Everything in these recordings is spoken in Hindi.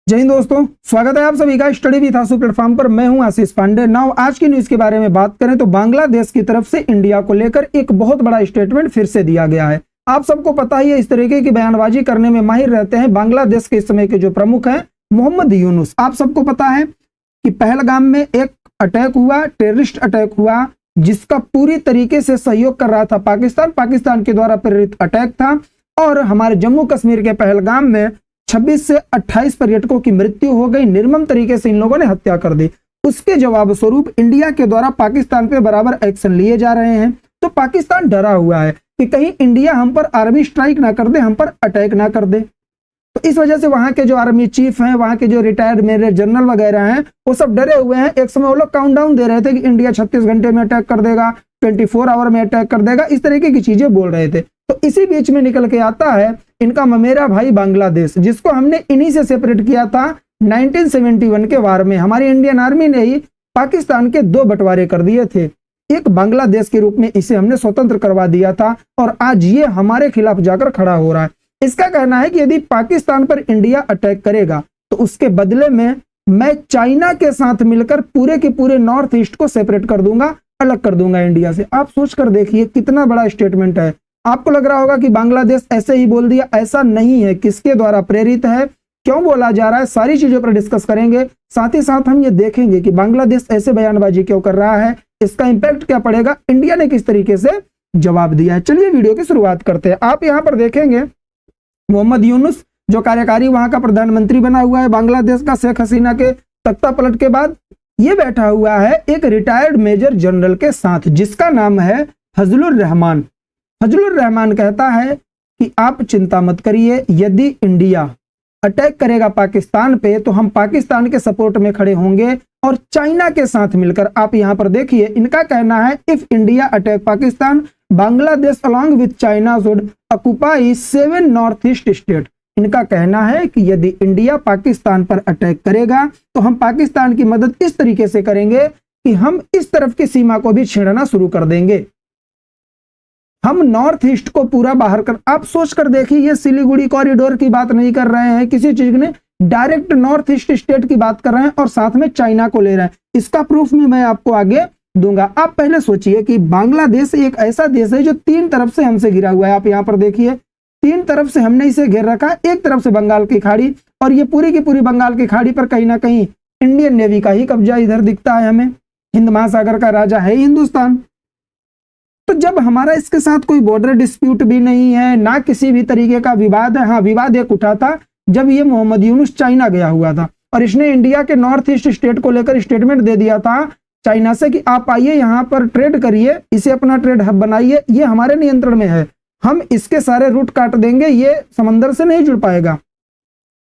जय हिंद दोस्तों, स्वागत है आप सभी का स्टडी विथ आंसू प्लेटफॉर्म पर। मैं हूं आशीष पांडे। नाउ आज की न्यूज के बारे में बात करें तो बांग्लादेश की तरफ से इंडिया को लेकर एक बहुत बड़ा स्टेटमेंट फिर से दिया गया है। आप सबको पता ही है, इस तरीके की बयानबाजी करने में माहिर रहते हैं बांग्लादेश के इस समय के जो प्रमुख हैं, मोहम्मद यूनुस। आप सबको पता है कि पहलगाम में एक अटैक हुआ, टेररिस्ट अटैक हुआ, जिसका पूरी तरीके से सहयोग कर रहा था पाकिस्तान के द्वारा प्रेरित अटैक था। और हमारे जम्मू कश्मीर के पहलगाम में 26 से 28 पर्यटकों की मृत्यु हो गई। निर्मम तरीके से इन लोगों ने हत्या कर दी। उसके जवाब स्वरूप इंडिया के द्वारा पाकिस्तान पे बराबर एक्शन लिए जा रहे हैं। तो पाकिस्तान डरा हुआ है कि कहीं इंडिया हम पर आर्मी स्ट्राइक ना कर दे, हम पर अटैक ना कर दे। तो इस वजह से वहां के जो आर्मी चीफ हैं, वहां के जो रिटायर्ड मेजर जनरल वगैरह हैं, वो सब डरे हुए हैं। एक समय वो लोग काउंटडाउन दे रहे थे कि इंडिया 36 घंटे में अटैक कर देगा, 24 आवर में अटैक कर देगा, इस तरीके की चीजें बोल रहे थे। तो इसी बीच में निकल के आता है इनका ममेरा भाई बांग्लादेश, जिसको हमने इन्हीं से सेपरेट किया था 1971 के वार में। हमारी इंडियन आर्मी ने ही पाकिस्तान के 2 बंटवारे कर दिए थे। एक बांग्लादेश के रूप में इसे हमने स्वतंत्र करवा दिया था और आज ये हमारे खिलाफ जाकर खड़ा हो रहा है। इसका कहना है कि यदि पाकिस्तान पर इंडिया अटैक करेगा तो उसके बदले में मैं चाइना के साथ मिलकर पूरे के पूरे नॉर्थ ईस्ट को सेपरेट कर दूंगा, अलग कर दूंगा इंडिया से। आप सोच कर देखिए कितना बड़ा स्टेटमेंट है। आपको लग रहा होगा कि बांग्लादेश ऐसे ही बोल दिया, ऐसा नहीं है। किसके द्वारा प्रेरित है, क्यों बोला जा रहा है, सारी चीजों पर डिस्कस करेंगे। साथ ही साथ हम ये देखेंगे कि बांग्लादेश ऐसे बयानबाजी क्यों कर रहा है, इसका इंपैक्ट क्या पड़ेगा, इंडिया ने किस तरीके से जवाब दिया है। चलिए वीडियो की शुरुआत करते हैं। आप यहाँ पर देखेंगे मोहम्मद यूनुस, जो कार्यकारी वहां का प्रधानमंत्री बना हुआ है बांग्लादेश का, शेख हसीना के तख्ता पलट के बाद, ये बैठा हुआ है एक रिटायर्ड मेजर जनरल के साथ, जिसका नाम है फजलुर रहमान। फजलुर रहमान कहता है कि आप चिंता मत करिए, यदि इंडिया अटैक करेगा पाकिस्तान पे तो हम पाकिस्तान के सपोर्ट में खड़े होंगे और चाइना के साथ मिलकर। आप यहां पर देखिए, इनका कहना है if India attack Pakistan, Bangladesh along with China should occupy 7 north east state. इनका कहना है कि यदि इंडिया पाकिस्तान पर अटैक करेगा तो हम पाकिस्तान की मदद इस तरीके से करेंगे कि हम इस तरफ की सीमा को भी छेड़ना शुरू कर देंगे, हम नॉर्थ ईस्ट को पूरा बाहर कर। आप सोच कर देखिए, ये सिलीगुड़ी कॉरिडोर की बात नहीं कर रहे हैं किसी चीज ने, डायरेक्ट नॉर्थ ईस्ट स्टेट की बात कर रहे हैं और साथ में चाइना को ले रहे हैं। इसका प्रूफ में मैं आपको आगे दूंगा। आप पहले सोचिए कि बांग्लादेश एक ऐसा देश है जो 3 तरफ से हमसे घिरा हुआ है। आप यहाँ पर देखिए, 3 तरफ से हमने इसे घेर रखा है। एक तरफ से बंगाल की खाड़ी, और ये पूरी की पूरी बंगाल की खाड़ी पर कहीं ना कहीं इंडियन नेवी का ही कब्जा इधर दिखता है हमें। हिंद महासागर का राजा है हिंदुस्तान। तो जब हमारा इसके साथ कोई बॉर्डर डिस्प्यूट भी नहीं है, ना किसी भी तरीके का विवाद है। हाँ, विवाद एक उठा था जब ये मोहम्मद यूनुस चाइना गया हुआ था और इसने इंडिया के नॉर्थ ईस्ट स्टेट को लेकर स्टेटमेंट दे दिया था चाइना से कि आप आइए यहाँ पर ट्रेड करिए, इसे अपना ट्रेड हब बनाइए, ये हमारे नियंत्रण में है, हम इसके सारे रूट काट देंगे, ये समंदर से नहीं जुड़ पाएगा।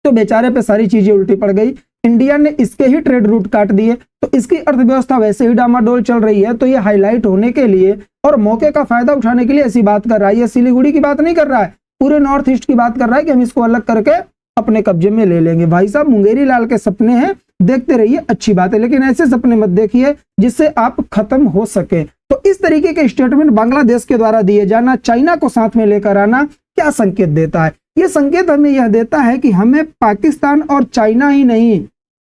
तो बेचारे पे सारी चीजें उल्टी पड़ गई। इंडिया ने इसके ही ट्रेड रूट काट दिए, तो इसकी अर्थव्यवस्था वैसे ही डामाडोल चल रही है। तो ये हाईलाइट होने के लिए और मौके का फायदा उठाने के लिए ऐसी बात कर रहा है। ये सिलीगुड़ी की बात नहीं कर रहा है, पूरे नॉर्थ ईस्ट की बात कर रहा है कि हम इसको अलग करके अपने कब्जे में ले लेंगे। भाई साहब, मुंगेरी लाल के सपने हैं, देखते रहिए, अच्छी बात है, लेकिन ऐसे सपने मत देखिए जिससे आप खत्म हो सके। तो इस तरीके के स्टेटमेंट बांग्लादेश के द्वारा दिए जाना, चाइना को साथ में लेकर आना, क्या संकेत देता है? ये संकेत हमें यह देता है कि हमें पाकिस्तान और चाइना ही नहीं,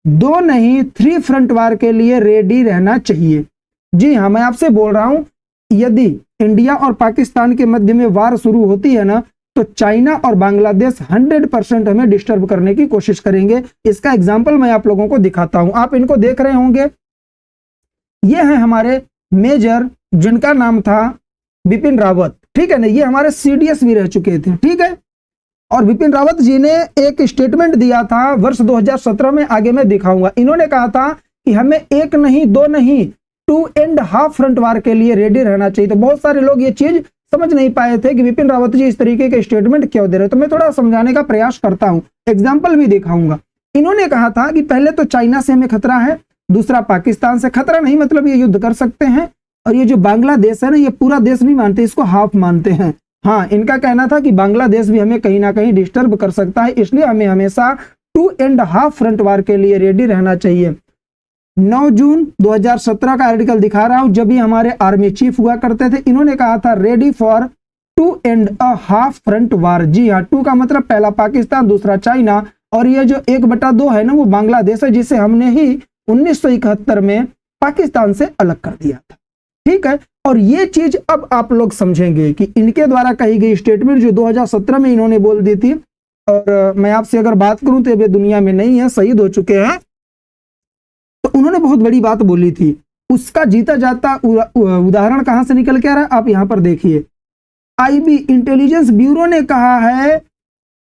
2 नहीं 3 फ्रंट वार के लिए रेडी रहना चाहिए। जी हाँ, मैं आपसे बोल रहा हूं, यदि इंडिया और पाकिस्तान के मध्य में वार शुरू होती है ना, तो चाइना और बांग्लादेश 100% हमें डिस्टर्ब करने की कोशिश करेंगे। इसका एग्जाम्पल मैं आप लोगों को दिखाता हूं। आप इनको देख रहे होंगे, ये है हमारे मेजर, जिनका नाम था बिपिन रावत, ठीक है ना। ये हमारे CDS भी रह चुके थे, ठीक है। और बिपिन रावत जी ने एक स्टेटमेंट दिया था वर्ष 2017 में, आगे मैं दिखाऊंगा। इन्होंने कहा था कि हमें 1 नहीं 2 नहीं 2.5 फ्रंट वार के लिए रेडी रहना चाहिए। तो बहुत सारे लोग ये चीज समझ नहीं पाए थे कि बिपिन रावत जी इस तरीके के स्टेटमेंट क्यों दे रहे। तो मैं थोड़ा समझाने का प्रयास करता हूं, एग्जाम्पल भी दिखाऊंगा। इन्होंने कहा था कि पहले तो चाइना से हमें खतरा है, दूसरा पाकिस्तान से खतरा नहीं, मतलब ये युद्ध कर सकते हैं। और ये जो बांग्लादेश है ना, ये पूरा देश नहीं मानते, इसको हाफ मानते हैं। हाँ, इनका कहना था कि बांग्लादेश भी हमें कहीं ना कहीं डिस्टर्ब कर सकता है, इसलिए हमें हमेशा 2.5 फ्रंट वार के लिए रेडी रहना चाहिए। 9 जून 2017 का आर्टिकल दिखा रहा हूं, जब भी हमारे आर्मी चीफ हुआ करते थे, इन्होंने कहा था रेडी फॉर 2.5 फ्रंट वार। जी हाँ, 2 का मतलब पहला पाकिस्तान, दूसरा चाइना और ये जो 1/2 है ना वो बांग्लादेश है, जिसे हमने ही 1971 में पाकिस्तान से अलग कर दिया था। ठीक है, और ये चीज अब आप लोग समझेंगे कि इनके द्वारा कही गई स्टेटमेंट जो 2017 में इन्होंने बोल दी थी, और मैं आपसे अगर बात करूं तो ये दुनिया में नहीं है, शहीद हो चुके हैं, तो उन्होंने बहुत बड़ी बात बोली थी। उसका जीता जाता उदाहरण कहां से निकल के आ रहा है, आप यहां पर देखिए। आईबी इंटेलिजेंस ब्यूरो ने कहा है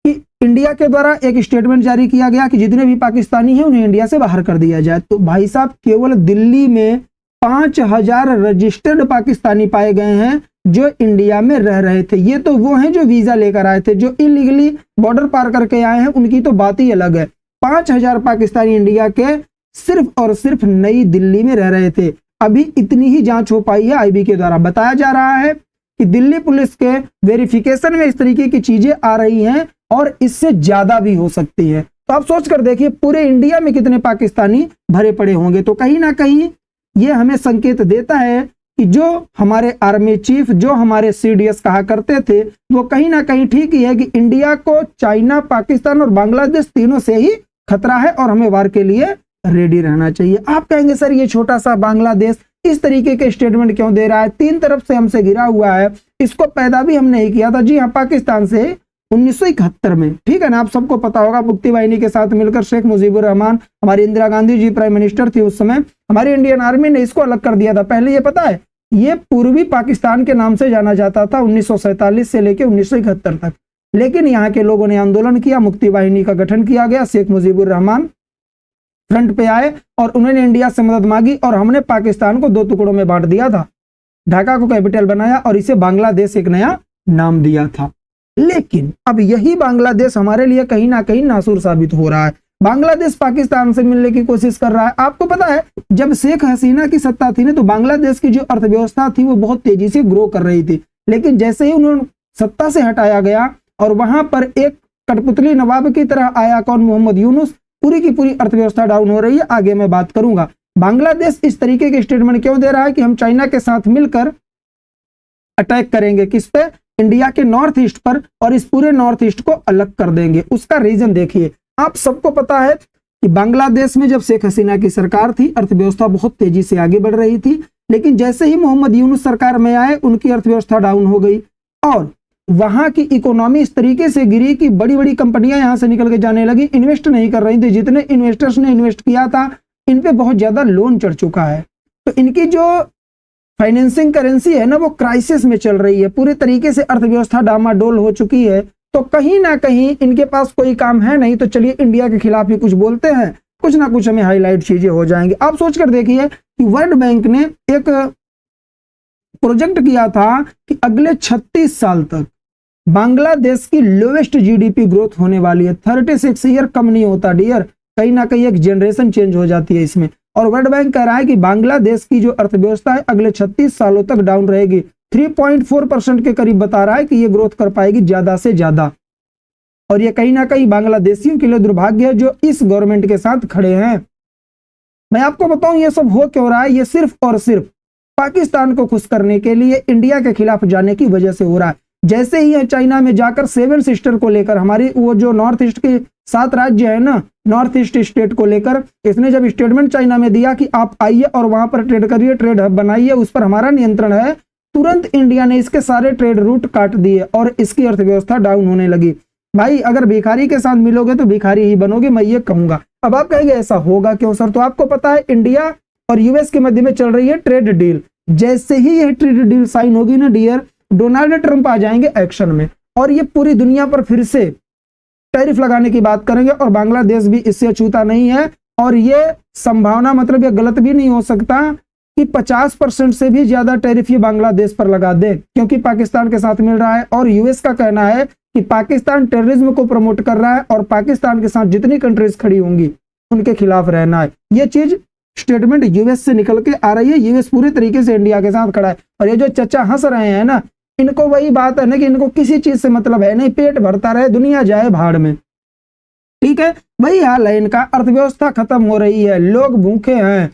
कि इंडिया के द्वारा एक स्टेटमेंट जारी किया गया कि जितने भी पाकिस्तानी हैं उन्हें इंडिया से बाहर कर दिया जाए। तो भाई साहब, केवल दिल्ली में 5000 रजिस्टर्ड पाकिस्तानी पाए गए हैं जो इंडिया में रह रहे थे। ये तो वो हैं जो वीजा लेकर आए थे, जो इलीगली बॉर्डर पार करके आए हैं उनकी तो बात ही अलग है। 5000 पाकिस्तानी इंडिया के सिर्फ और सिर्फ नई दिल्ली में रह रहे थे। अभी इतनी ही जांच हो पाई है आईबी के द्वारा। बताया जा रहा है कि दिल्ली पुलिस के वेरिफिकेशन में इस तरीके की चीजें आ रही हैं और इससे ज्यादा भी हो सकती है। तो आप सोच कर देखिए पूरे इंडिया में कितने पाकिस्तानी भरे पड़े होंगे। तो कहीं ना कहीं ये हमें संकेत देता है कि जो हमारे आर्मी चीफ, जो हमारे सीडीएस कहा करते थे, वो कहीं ना कहीं ठीक ही है कि इंडिया को चाइना, पाकिस्तान और बांग्लादेश तीनों से ही खतरा है और हमें वार के लिए रेडी रहना चाहिए। आप कहेंगे सर ये छोटा सा बांग्लादेश इस तरीके के स्टेटमेंट क्यों दे रहा है, 3 तरफ से हमसे घिरा हुआ है, इसको पैदा भी हमने ही किया था। जी हाँ, पाकिस्तान से 1971 में, ठीक है ना। आप सबको पता होगा, मुक्ति वाहिनी के साथ मिलकर शेख मुजीबुर रहमान, हमारी इंदिरा गांधी जी प्राइम मिनिस्टर थी उस समय, हमारी इंडियन आर्मी ने इसको अलग कर दिया था। पहले ये पता है, ये पूर्वी पाकिस्तान के नाम से जाना जाता था 1947 से लेकर 1971 तक। लेकिन यहाँ के लोगों ने आंदोलन किया, मुक्ति वाहिनी का गठन किया गया, शेख मुजीबुर रहमान फ्रंट पे आए और उन्होंने इंडिया से मदद मांगी और हमने पाकिस्तान को 2 टुकड़ों में बांट दिया था। ढाका को कैपिटल बनाया और इसे बांग्लादेश एक नया नाम दिया था। लेकिन अब यही बांग्लादेश हमारे लिए कहीं ना कहीं नासूर साबित हो रहा है। बांग्लादेश पाकिस्तान से मिलने की कोशिश कर रहा है। आपको पता है, जब शेख हसीना की सत्ता थी ना, तो बांग्लादेश की जो अर्थव्यवस्था थी वो बहुत तेजी से ग्रो कर रही थी। लेकिन जैसे ही उन्होंने सत्ता से हटाया गया और वहां पर एक कठपुतली नवाब की तरह आया कौन, मोहम्मद यूनुस, पूरी की पूरी अर्थव्यवस्था डाउन हो रही है। आगे मैं बात करूंगा। बांग्लादेश इस तरीके के स्टेटमेंट क्यों दे रहा है कि हम चाइना के साथ मिलकर अटैक करेंगे, किस पे, इंडिया के नॉर्थ ईस्ट पर, और इस पूरे नॉर्थ ईस्ट को अलग कर देंगे। उसका रीजन देखिए। आप सबको पता है कि बांग्लादेश में जब शेख हसीना की सरकार थी, अर्थव्यवस्था बहुत तेजी से आगे बढ़ रही थी। लेकिन जैसे ही मोहम्मद यूनुस सरकार में आए, उनकी अर्थव्यवस्था डाउन हो गई और वहां की इकोनॉमी इस तरीके से गिरी कि बड़ी बड़ी कंपनियां यहां से निकल के जाने लगी, इन्वेस्ट नहीं कर रही थी। जितने इन्वेस्टर्स ने इन्वेस्ट किया था, इन पे बहुत ज्यादा लोन चढ़ चुका है। तो इनकी जो फाइनेंसिंग करेंसी है ना, वो क्राइसिस में चल रही है। पूरे तरीके से अर्थव्यवस्था डामाडोल हो चुकी है। तो कहीं ना कहीं इनके पास कोई काम है नहीं, तो चलिए इंडिया के खिलाफ ही कुछ बोलते हैं, कुछ ना कुछ हमें हाईलाइट चीजें हो जाएंगी। आप सोचकर देखिए कि वर्ल्ड बैंक ने एक प्रोजेक्ट किया था कि अगले 36 साल तक बांग्लादेश की लोवेस्ट जीडीपी ग्रोथ होने वाली है। 36 ईयर कम नहीं होता डियर, कहीं ना कहीं एक जनरेशन चेंज हो जाती है इसमें। और वर्ल्ड बैंक कह रहा है कि बांग्लादेश की जो अर्थव्यवस्था है अगले 36 सालों तक डाउन रहेगी। 3.4% के करीब बता रहा है कि ये ग्रोथ कर पाएगी ज्यादा से ज्यादा। और ये कहीं ना कहीं बांग्लादेशियों के लिए दुर्भाग्य है जो इस गवर्नमेंट के साथ खड़े हैं। मैं आपको बताऊं ये सब हो क्यों रहा है। ये सिर्फ और सिर्फ पाकिस्तान को खुश करने के लिए इंडिया के खिलाफ जाने की वजह से हो रहा है। जैसे ही चाइना में जाकर 7 सिस्टर को लेकर, हमारी वो जो नॉर्थ ईस्ट के 7 राज्य है ना, नॉर्थ ईस्ट स्टेट को लेकर इसने जब स्टेटमेंट चाइना में दिया कि आप आइए और वहां पर ट्रेड करिए, ट्रेड हब बनाइए, उस पर हमारा नियंत्रण है, तुरंत इंडिया ने इसके सारे ट्रेड रूट काट दिए और इसकी अर्थव्यवस्था डाउन होने लगी। भाई अगर भिखारी के साथ मिलोगे तो भिखारी ही बनोगे, मैं ये कहूंगा। अब आप कहेंगे ऐसा होगा क्यों सर? तो आपको पता है इंडिया और यूएस के मध्य में चल रही है ट्रेड डील। जैसे ही यह ट्रेड डील साइन होगी ना डियर, डोनाल्ड ट्रंप आ जाएंगे एक्शन में और ये पूरी दुनिया पर फिर से टैरिफ लगाने की बात करेंगे और बांग्लादेश भी इससे अछूता नहीं है। और ये संभावना, मतलब ये गलत भी नहीं हो सकता कि 50% से भी ज्यादा टैरिफ ये बांग्लादेश पर लगा दे, क्योंकि पाकिस्तान के साथ मिल रहा है। और यूएस का कहना है कि पाकिस्तान टेररिज्म को प्रमोट कर रहा है और पाकिस्तान के साथ जितनी कंट्रीज खड़ी होंगी उनके खिलाफ रहना है। ये चीज स्टेटमेंट यूएस से निकल के आ रही है। यूएस पूरे तरीके से इंडिया के साथ खड़ा है। और ये जो चचा हंस रहे हैं ना, इनको वही बात है ना कि इनको किसी चीज से मतलब है नहीं, पेट भरता रहे, दुनिया जाए भाड़ में। ठीक है, वही हाल है इनका। अर्थव्यवस्था खत्म हो रही है, लोग भूखे हैं,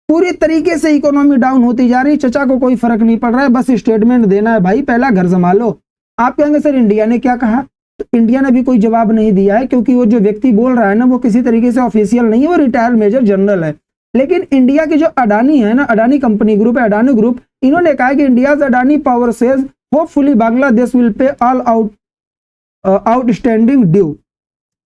पूरी तरीके से इकोनॉमी डाउन होती जा रही। चचा को कोई फर्क नहीं पड़ रहा है, बस स्टेटमेंट देना है भाई, पहला घर संभालो। आप कहेंगे सर इंडिया ने क्या कहा? तो इंडिया ने भी कोई जवाब नहीं दिया है, क्योंकि वो जो व्यक्ति बोल रहा है ना वो किसी तरीके से ऑफिशियल नहीं है, वो रिटायर्ड मेजर जनरल है। लेकिन इंडिया की जो अडानी है ना, अडानी कंपनी ग्रुप है, अडानी ग्रुप, इन्होंने कहा है कि India's Adani power says hopefully Bangladesh will pay all outstanding due.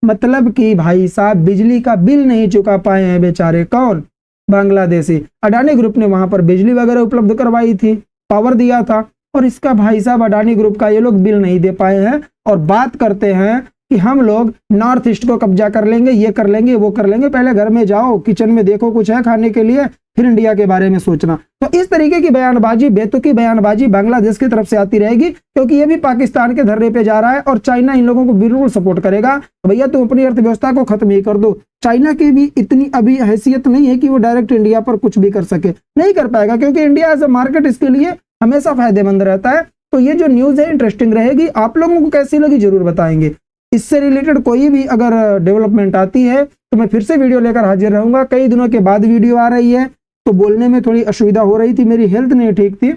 मतलब कि भाई साहब बिजली का बिल नहीं चुका पाए हैं बेचारे, कौन? बांग्लादेशी। अडानी ग्रुप ने वहां पर बिजली वगैरह उपलब्ध करवाई थी, पावर दिया था, और इसका भाई साहब अडानी ग्रुप का ये लोग बिल नहीं दे पाए हैं, और बात करते हैं कि हम लोग नॉर्थ ईस्ट को कब्जा कर लेंगे, ये कर लेंगे, वो कर लेंगे। पहले घर में जाओ, किचन में देखो कुछ है खाने के लिए, फिर इंडिया के बारे में सोचना। तो इस तरीके की बयानबाजी, बेतुकी बयानबाजी बांग्लादेश की तरफ से आती रहेगी, क्योंकि ये भी पाकिस्तान के धर्रे पे जा रहा है और चाइना इन लोगों को बिल्कुल सपोर्ट करेगा। तो भैया तुम अपनी अर्थव्यवस्था को खत्म ही कर दो। चाइना की भी इतनी अभी हैसियत नहीं है कि वो डायरेक्ट इंडिया पर कुछ भी कर सके, नहीं कर पाएगा, क्योंकि इंडिया एज अ मार्केट इसके लिए हमेशा फायदेमंद रहता है। तो ये जो न्यूज है इंटरेस्टिंग रहेगी, आप लोगों को कैसी लगी जरूर बताएंगे। इससे रिलेटेड कोई भी अगर डेवलपमेंट आती है तो मैं फिर से वीडियो लेकर हाजिर रहूंगा। कई दिनों के बाद वीडियो आ रही है तो बोलने में थोड़ी असुविधा हो रही थी, मेरी हेल्थ नहीं ठीक थी।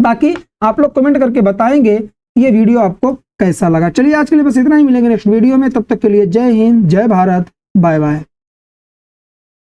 बाकी आप लोग कमेंट करके बताएंगे ये वीडियो आपको कैसा लगा। चलिए आज के लिए बस इतना ही, मिलेंगे नेक्स्ट वीडियो में, तब तक के लिए जय हिंद, जय भारत, बाय बाय।